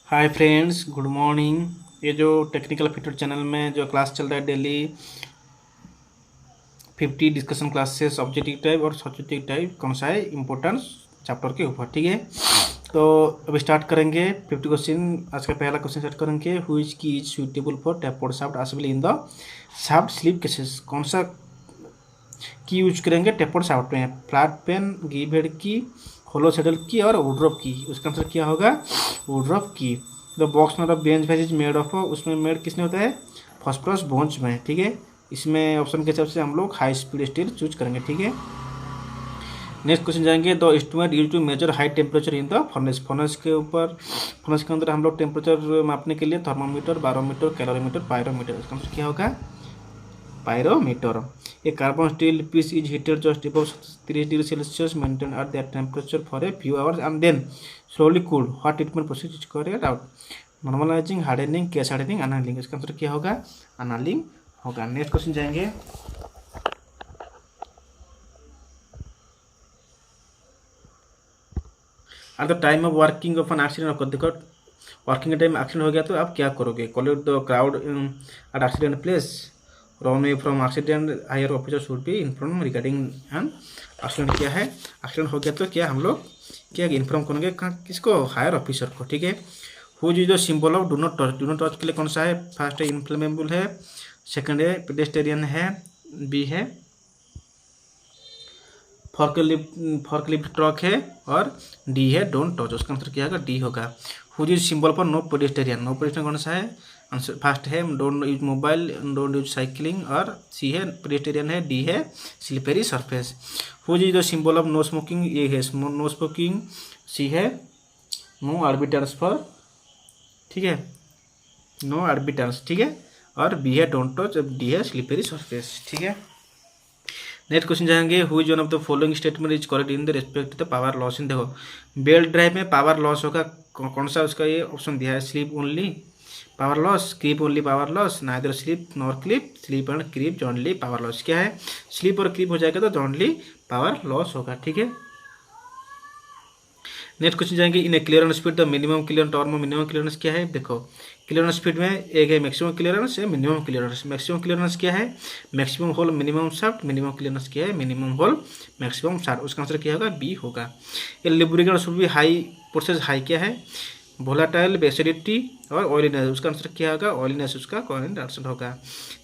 Hi friends, good morning. ये जो technical fitter channel में जो क्लास चल रहा है daily 50 discussion classes objective type और सब्जेक्टिव टाइप कौन सा है इम्पोर्टेंस चैप्टर के ऊपर, ठीक है। तो अभी स्टार्ट करेंगे 50 क्वेश्चन। आज का पहला क्वेश्चन स्टार्ट करेंगे। Which key is suitable for tapered shaft assemble in the shaft sleeve cases. कौन सा की यूज करेंगे टैपवर्ड शाफ्ट में? फ्लैट पेन, गिव हेड की, होलो सेडल की और वुडरॉप की। उसका आंसर क्या होगा? वुडरॉप की। द बॉक्स में the bench wedge is made of, उसमें मेड किसने होता है? फॉस्फोरस बोन्स में, ठीक है। इसमें ऑप्शन के हिसाब से हम लोग हाई स्पीड स्टील चूज करेंगे, ठीक है। नेक्स्ट क्वेश्चन जाएंगे। The instrument use to measure high temperature in the furnace. Furnace के ऊपर, फर्नेस के अंदर हम लोग टेम्परेचर मापने के लिए थर्मामीटर, बारोमीटर, कैलोरीमीटर, पायरोमीटर। इसका आंसर क्या होगा? Pyrometer. A carbon steel piece is heated just above 30 degrees Celsius, maintained at that temperature for a few hours and then slowly cooled. What treatment process is carried out? Normalizing, hardening, case hardening, annealing. इसका answer क्या होगा? Annealing होगा। Next question जाएंगे। At the time of working of an accident, देखो working के time accident हो गया तो आप क्या करोगे? Collect the crowd at accident place, run away from accident, higher officer should be inform regarding an accident. क्या है? एक्सीडेंट हो गया तो क्या हम लोग क्या इन्फॉर्म करेंगे? किसको? हायर ऑफिसर को, ठीक है। Whose is the symbol of do not touch. Do not touch के लिए कौन सा है? फर्स्ट है इनफ्लेमेबल है, सेकंड है पेडेस्टेरियन है, बी है फॉर्कलिफ्ट ट्रक है और डी है डोंट टच। उसका आंसर क्या होगा? डी होगा। Which is symbol for no pedestrian. No pedestrian कौन सा है? आंसर फर्स्ट है don't use mobile, don't use cycling और सी है पेडेस्टेरियन है, डी है slippery surface. Which is the symbol of no smoking? A है नो स्मोकिंग, सी है नो आर्बिटर्स फॉर, ठीक है, नो आर्बिटर्स, ठीक है, और बी है डोंट टच, डी है स्लिपरी सरफेस, ठीक है। नेक्स्ट क्वेश्चन जाएंगे। Who is one of the following statement is correct in the respect the power loss in. देखो बेल्ट ड्राइव में पावर लॉस होगा, कौन सा उसका ये ऑप्शन दिया है? Slip only power loss, creep only power loss, neither slip nor clip, slip and creep jointly power loss. क्या है? स्लीप और क्रीप हो जाएगा तो जॉइंटली पावर लॉस होगा, ठीक है। नेक्स्ट क्वेश्चन जाएंगे। In a clearance speed the minimum clearance term, minimum clearance क्या है? देखो क्लियरेंस स्पीड में एक है मैक्सिमम क्लियरेंस, है मिनिमम क्लियरेंस। मैक्सिमम क्लियरेंस क्या है? Maximum hole minimum shaft. Minimum clearance क्या है? Minimum hole maximum shaft. उसका आंसर क्या होगा? बी होगा। ये lubricant should be high, process high क्या है? वोलाटाइल, एसिडिटी और ऑयलीनेस। उसका आंसर क्या होगा? ऑयलीनेस उसका करेक्ट आंसर होगा।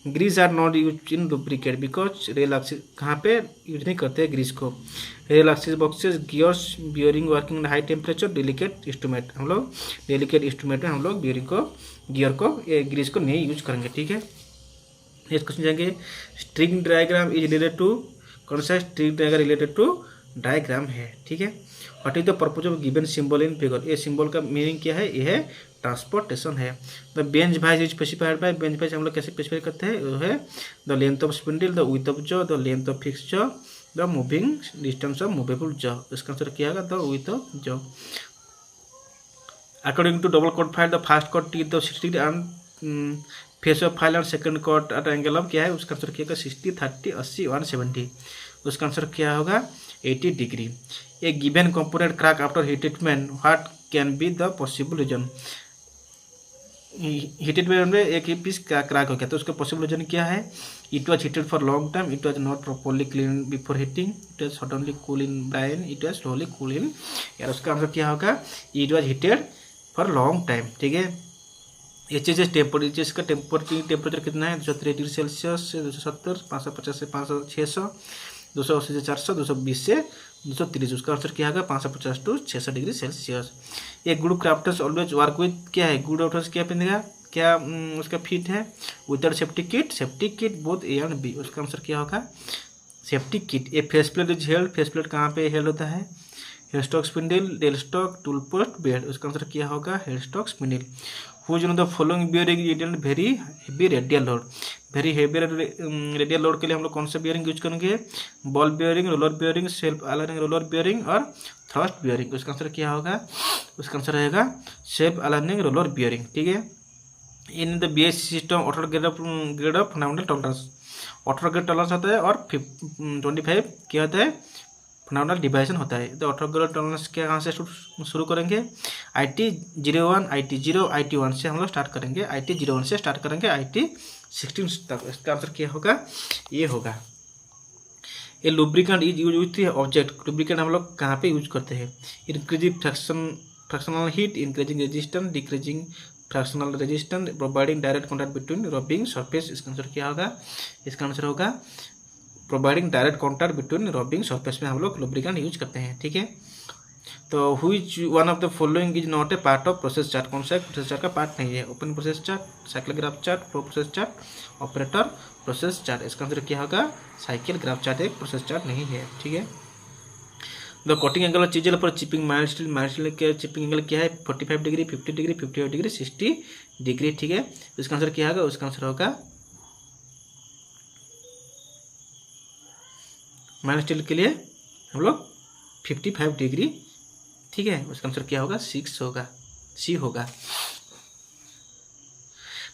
Grease are not use in lubricate because rail axis, कहाँ पे यूज नहीं करते हैं ग्रीस को? Rail axis boxes, gears, bearing working high temperature, delicate instrument. हम लोग डेलिकेट इंस्ट्रूमेंट में हम लोग बियरिंग को, गियर को, ग्रीस को नहीं यूज करेंगे, ठीक है। नेक्स्ट क्वेश्चन जाएंगे। String diagram is related to, कौन सा string diagram related to diagram है, ठीक है। What is the purpose of given symbol in figure? ये सिंबल का मीनिंग क्या है? ये है ट्रांसपोर्टेशन है। The bench vice is specified by, bench vice हम लोग कैसे स्पेसिफाई करते हैं? वो है the length of spindle, the width of jaw, the length of fix jaw, the moving distance of movable jaw. इसका आंसर क्या होगा? The width of jaw. According to double cut file the first cut teeth of 60 and face of file and second cut at angle of क्या है? उसका answer क्या होगा? 60, 30, 80, 170। उसका answer क्या होगा? 80 degree. A given component crack after heat treatment, what can be the possible reason? Heat treatment में एक ही पीस क्रैक हो गया तो उसका पॉसिबल रीजन क्या है? It was heated for long time, it was not properly clean before heating, it was suddenly cool in brine, it was slowly cool in air. उसका answer क्या होगा? It was heated for long time, ठीक है। H H temperature का temperature कितना है? 203 degree Celsius से 270, 550 से 500, 600, 280 से 400, 220 से 230। उसका आंसर क्या होगा? 550 टू 600 डिग्री सेल्सियस। एक good crafters always work with, क्या है? गुड क्राफ्टर्स क्या पहनेगा? क्या उसका फिट है? Without safety kit, safety kit both A and B. उसका आंसर क्या होगा? Safety kit. A face plate is held, face plate कहाँ पे हेल्ड होता है? Head stock spindle, tail stock, tool post, bed. उसका आंसर क्या होगा? Head stock spindle. Whose one of the following bearing is very heavy radial load? Very heavy radial load के लिए हम लोग कौन सा बियरिंग यूज करेंगे? Ball bearing, roller bearing, self aligning roller bearing और थ्रस्ट बियरिंग। उसका आंसर क्या होगा? उसका आंसर रहेगा सेल्फ अलाइनिंग रोलर बियरिंग, ठीक है। In the BS system 18 grade of fundamental tolerance, 18 grade tolerance होता है और 25 क्या होता है? फंडामेंटल डिवाइजन होता है। तो ऑर्थोगोनल टॉलरेंस के कहाँ से शुरू करेंगे, IT 01 IT 0 IT 1 से हम लोग स्टार्ट करेंगे, IT 01 से स्टार्ट करेंगे IT 16 तक। इसका आंसर क्या होगा, ये होगा। ये lubricant is use with object, lubricant हम लोग कहाँ पे यूज करते हैं, increasing fractional heat, increasing resistance, decreasing fractional resistance, providing direct contact between rubbing surface. इसका आंसर क्या होगा, इसका आंसर होगा providing direct contact between rubbing surface में हम लोग लुब्रिकेंट यूज करते हैं, ठीक है। तो which one of the following is not a part of process chart, कौन सा प्रोसेस चार्ट का पार्ट नहीं है, open process chart, cycle graph chart, flow process chart, operator process chart. इसका आंसर क्या होगा, साइकिल ग्राफ चार्ट एक process chart नहीं है, ठीक है। द कटिंग एंगल चीजल पर चिपिंग माइल्ड स्टील के चिपिंग एंगल क्या है, 45 डिग्री, 50 डिग्री, 58 डिग्री, 60 डिग्री, ठीक है। इसका आंसर क्या होगा, उसका आंसर होगा माइल्ड स्टील के लिए हम लोग 55 डिग्री, ठीक है। उसका आंसर क्या होगा, 6 होगा, सी होगा।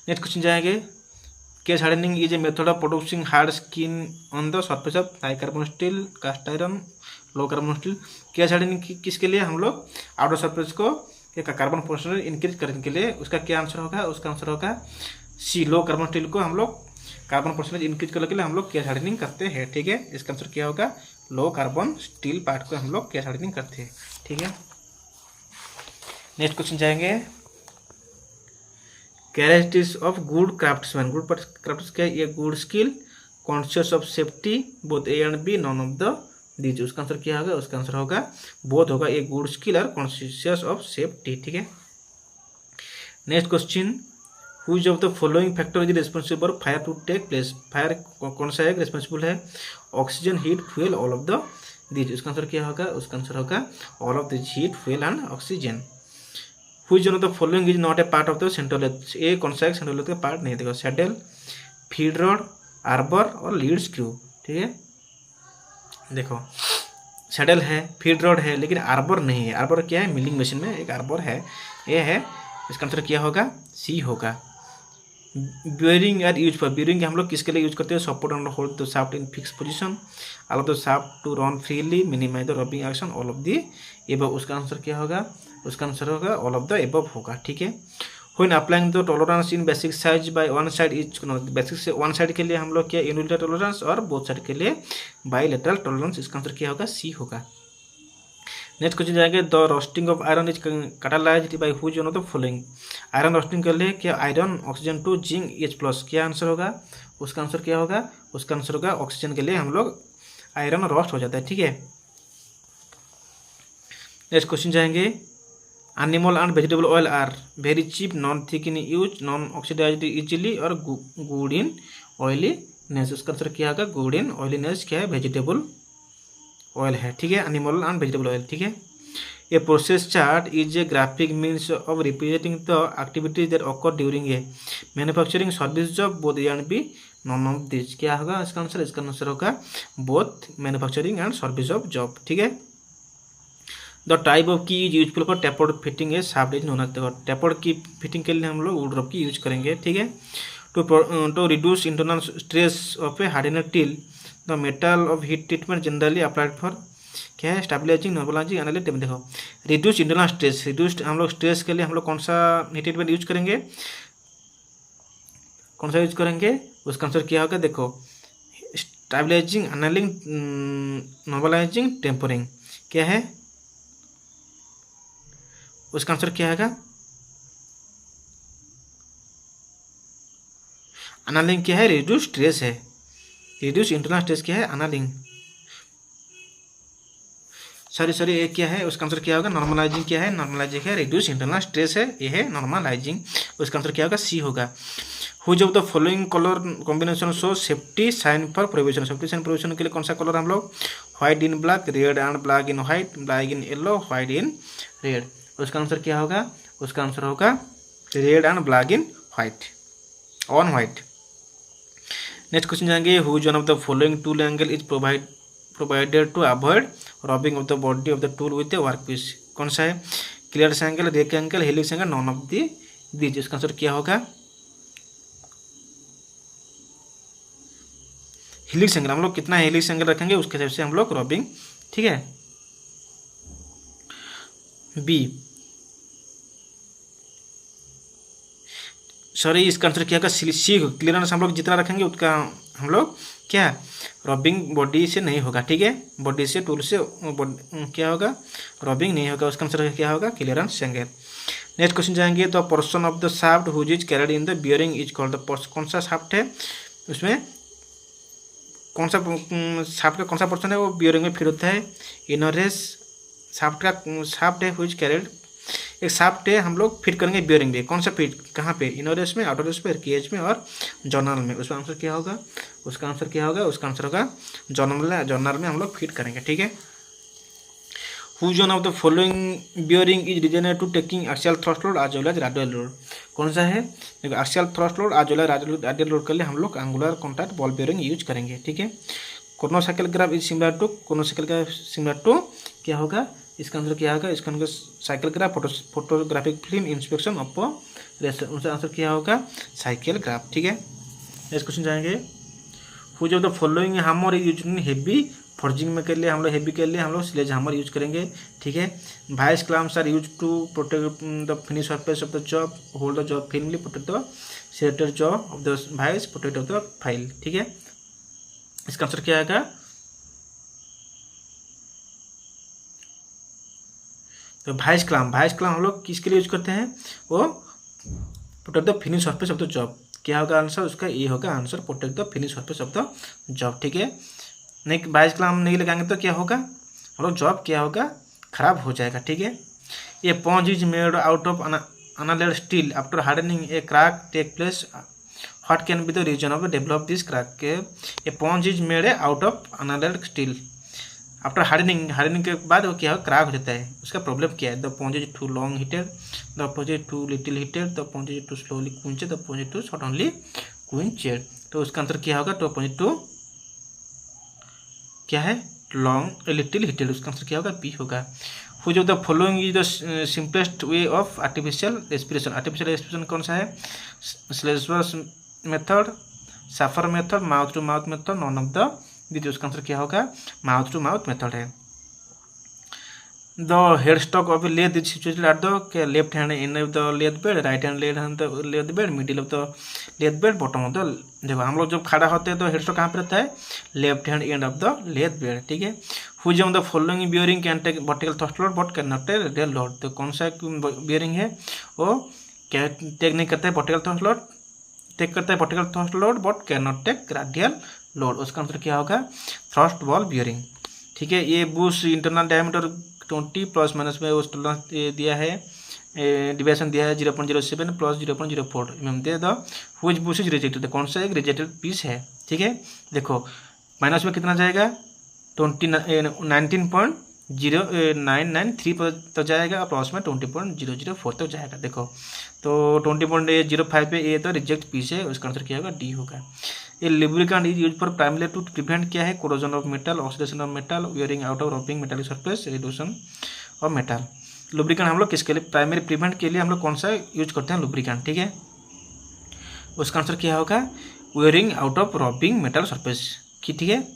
नेक्स्ट क्वेश्चन जाएंगे, case hardening is a method of producing hard skin on the surface of high carbon steel, cast iron, low carbon steel. Case hardening किसके लिए, हम लोग आउटर सरफेस को कार्बन परसेंटेज इंक्रीज करने के लिए। उसका क्या आंसर होगा, उसका आंसर होगा सी, लो कार्बन स्टील को हम लोग कार्बन परसेंटेज इंक्रीज करने के लिए हम लोग केस हार्डनिंग करते हैं, ठीक है। इसका आंसर क्या होगा, लो कार्बन स्टील पार्ट को हम लोग केस हार्डनिंग करते हैं, ठीक है। नेक्स्ट क्वेश्चन जाएंगे, characteristics of good craftsman, good crafts क्या है, ये good skill, conscious of safety, both A and B, none of the these. उसका आंसर क्या होगा, उसका आंसर होगा बोथ होगा, ए गुड स्किल और कॉन्शियस ऑफ सेफ्टी, ठीक है। Next question, which of the following factor is responsible for fire to take place, fire कौन सा है रिस्पॉन्सिबल है, oxygen, heat, fuel, all of the these. उसका आंसर क्या होगा, उसका आंसर होगा all of this, heat, fuel and oxygen. Which one of the following is not a part of the सेंट्रोलेज, ए कौन सा है सेंट्रोलेज का पार्ट नहीं, देखो सैडल, फीड रॉड, आर्बर और लीड स्क्रू, ठीक है। देखो सैडल है, फीड रॉड है, लेकिन आर्बर नहीं है। आर्बर क्या है, मिलिंग मशीन में एक आर्बर है, ये है। इसका आंसर क्या होगा, सी होगा। Bearing are use for, bearing हम लोग किसके लिए यूज करते हैं, support and hold the shaft in fix position, allow the shaft to run freely, minimize the rubbing action, all of the above. उसका आंसर क्या होगा, उसका आंसर होगा ऑल ऑफ द एबव होगा, ठीक है। When applying the tolerance in basic size by one side is, basic से one side के लिए हम लोग क्या यूनिलैटरल टॉलरेंस, और बोथ साइड के लिए बाइलैटरल टॉलरेंस। इसका आंसर क्या होगा, सी होगा। नेक्स्ट क्वेश्चन जाएंगे, the roasting of iron is catalyzed by which one of the following, iron roasting कर लिए क्या, iron, oxygen two, zinc, H+। क्या आंसर होगा, उसका आंसर क्या होगा, उसका आंसर होगा ऑक्सीजन के लिए हम लोग आयरन रोस्ट हो जाता है, ठीक है। नेक्स्ट क्वेश्चन जाएंगे, animal and vegetable oil are very cheap, none thick in use, none oxidized easily, और गुड इन ऑयलीनेस। उसका आंसर क्या होगा, गुड इन ऑयलीनेस क्या है, वेजिटेबल ऑयल है, ठीक है, एनिमल एंड वेजिटेबल ऑयल, ठीक है। A process chart is a graphic means of representing the activities that occur during a manufacturing service job, both A and B, none of this. क्या होगा इसका answer, इसका answer होगा both manufacturing and service of job, ठीक है। The type of key is useful for tapered fitting a shaft is known as, tapered key fitting के लिए हम लोग वुड रॉड की यूज करेंगे, ठीक है। To reduce internal stress of a hardened tool, the metal of heat treatment generally applied for क्या है, स्टेबलाइजिंग, नॉर्मलाइजिंग, एनालिटिक। देखो रिड्यूस इंटरनल स्ट्रेस, रिड्यूस्ड हम लोग स्ट्रेस के लिए हम लोग कौन सा हीट ट्रीटमेंट यूज करेंगे, कौन सा यूज करेंगे, उसका आंसर क्या होगा, देखो स्टेबलाइजिंग, एनालिंग, नॉर्मलाइजिंग, टेम्परिंग। क्या है, उसका आंसर क्या होगा, एनालिंग क्या है, रिड्यूस स्ट्रेस है, रिड्यूस इंटरनल स्ट्रेस क्या है, एनालिंग, सॉरी ये क्या है, उसका आंसर क्या होगा, नॉर्मलाइजिंग क्या है, नॉर्मलाइजिंग है, रिड्यूस इंटरनल स्ट्रेस है, ये है नॉर्मलाइजिंग। उसका आंसर क्या होगा, सी होगा। Which of the following colour combination show safety sign for prohibition, safety sign prohibition के लिए कौन सा कलर हम लोग, white in black, red and black in white, black in yellow, white in red. उसका आंसर क्या होगा, उसका आंसर होगा red and black in white, on white. Next question जाएंगे, which one of the following tool angle is provided to avoid rubbing of the body of the tool with a work piece. कौन सा है, clearance angle, rake angle, helix angle, none of these. इसका answer क्या होगा, helix angle. हम लोग कितना helix angle रखेंगे उसके हिसाब से हम लोग रॉबिंग ठीक है। बी, सॉरी इसका आंसर क्या होगा, सी होगा। क्लियरेंस हम लोग जितना रखेंगे उतना हम लोग क्या रबिंग बॉडी से नहीं होगा, ठीक है। बॉडी से टूल से क्या होगा, रबिंग नहीं होगा। उसका आंसर क्या होगा, क्लियरेंस एंगल। नेक्स्ट क्वेश्चन जाएंगे तो portion of the shaft whose is carried in the bearing is called the, कौन सा शाफ्ट है उसमें, कौन सा शाफ्ट का कौन सा पोर्शन है वो बियरिंग में फिट होता है। इनर रेस शाफ्ट का शाफ्ट है हुज कैरिड, एक शाफ्ट है हम लोग फिट करेंगे बियरिंग में, कौन सा फिट कहाँ पे, इनर रेस में, आउटर रेस पे, केज में और जर्नल में। उसका आंसर क्या होगा, उसका आंसर क्या होगा, उसका आंसर होगा जर्नल में हम लोग फिट करेंगे, ठीक है। Which one of the following bearing is designed to taking axial thrust load as well as radial load, कौन सा है, देखो axial thrust load as well as radial load के लिए हम लोग angular contact ball bearing use करेंगे, ठीक है। कोनोसाइकिल ग्राफ इज सिमिलर टू, कोनोसाइकिल ग्राफ सिमिलर टू क्या होगा, इसका आंसर क्या होगा, इसका answer cycle graph, photographic film inspection operation, उसका आंसर क्या होगा, साइकिल ग्राफ, ठीक है। नेक्स्ट क्वेश्चन जाएंगे, Which of the following hammer is used in heavy forging में के लिए हम लोग हेवी के लिए हम लोग स्लेज हैमर यूज करेंगे, ठीक है। Vice clamps are use to protect the finish surface of the job, hold the job finely, protect the selected job of the vice, protect of the file, ठीक है। इसका आंसर क्या आएगा, तो vice clamp हम लोग किसके लिए यूज करते हैं, वो protect the finish surface of the job, क्या होगा आंसर उसका, ये होगा answer, protect the finish surface of the job, ठीक है। नहीं वाइस क्लैम्प नहीं लगाएंगे तो क्या होगा, हम लोग जॉब क्या होगा, खराब हो जाएगा, ठीक है। ये sponge is made out of unlead steel after hardening a crack take place, what can be the reason of develop this crack, के a sponge is made out of unlead steel after hardening के बाद वो क्या हो, crack हो जाता है, उसका प्रॉब्लम क्या है, the sponge is too long heated, the sponge is too little heated, the sponge is too slowly quenched, the sponge is too suddenly quenched. तो उसका आंसर क्या होगा, 2.2 क्या है, लॉन्ग लिटिल हीटेड, उसका आंसर क्या होगा, बी होगा। Which of the following is the simplest way of artificial respiration, artificial respiration कौन सा है, स्लेजवर्स method, Schafer method, mouth to mouth method, none of the these, उसका आंसर क्या होगा, माउथ टू माउथ मेथड है। The head stock of lathe is situated at the left hand end of the lathe bed, right hand lathe bed, middle of the lathe bed, bottom of the, देखो हम लोग जब खड़ा होते हैं तो head stock कहाँ पे रहता है, left hand end of the lathe bed, ठीक है। Which of the following bearing can take vertical thrust load but cannot take radial load, तो कौन सा बियरिंग है वो क्या टेक नहीं करता है वर्टिकल थ्रस्ट लोड, टेक करता है vertical thrust load but can not take radial load, उसका आंसर क्या होगा, थ्रस्ट बॉल बियरिंग, ठीक है। ये bush internal diameter 20 plus minus में उस दिया है, डिविएशन दिया है 0.07 प्लस 0.04 mm दे दो। व्हिच बुश इज रिजेक्टेड, कौन सा एक रिजेक्टेड पीस है, ठीक है। देखो माइनस में कितना जाएगा, 19.0993 पर तक जाएगा, प्लस में 20.004 तक जाएगा, देखो तो 20.05 पे ये तो रिजेक्ट पीस है, उसका आंसर क्या होगा, डी होगा। ये lubricant is use for primary to prevent क्या है, corrosion of metal, oxidation of metal, wearing out of rubbing metallic surface, reduction of metal. Lubricant हम लोग किसके लिए, प्राइमरी प्रिवेंट के लिए हम लोग कौन सा यूज करते हैं, लुब्रिकेंट, ठीक है। उसका आंसर क्या होगा, wearing out of rubbing metal surface की, ठीक है।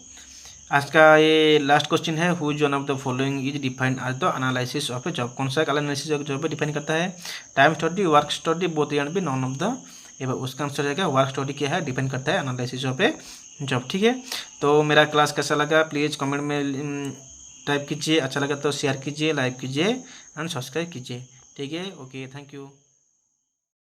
आज का ये लास्ट क्वेश्चन है, which one of the following is defined as the analysis of a job, कौन सा एनालिसिस ऑफ जॉब डिफाइन करता है, time study, work study, both and B, none of the, उसका आंसर रहेगा वर्क स्टडी क्या है, depend करता है एनालिसिस ऑफ ए जॉब, ठीक है। तो मेरा क्लास कैसा लगा प्लीज़ कमेंट में टाइप कीजिए, अच्छा लगा तो शेयर कीजिए, लाइक कीजिए एंड सब्सक्राइब कीजिए, ठीक है। Okay, thank you.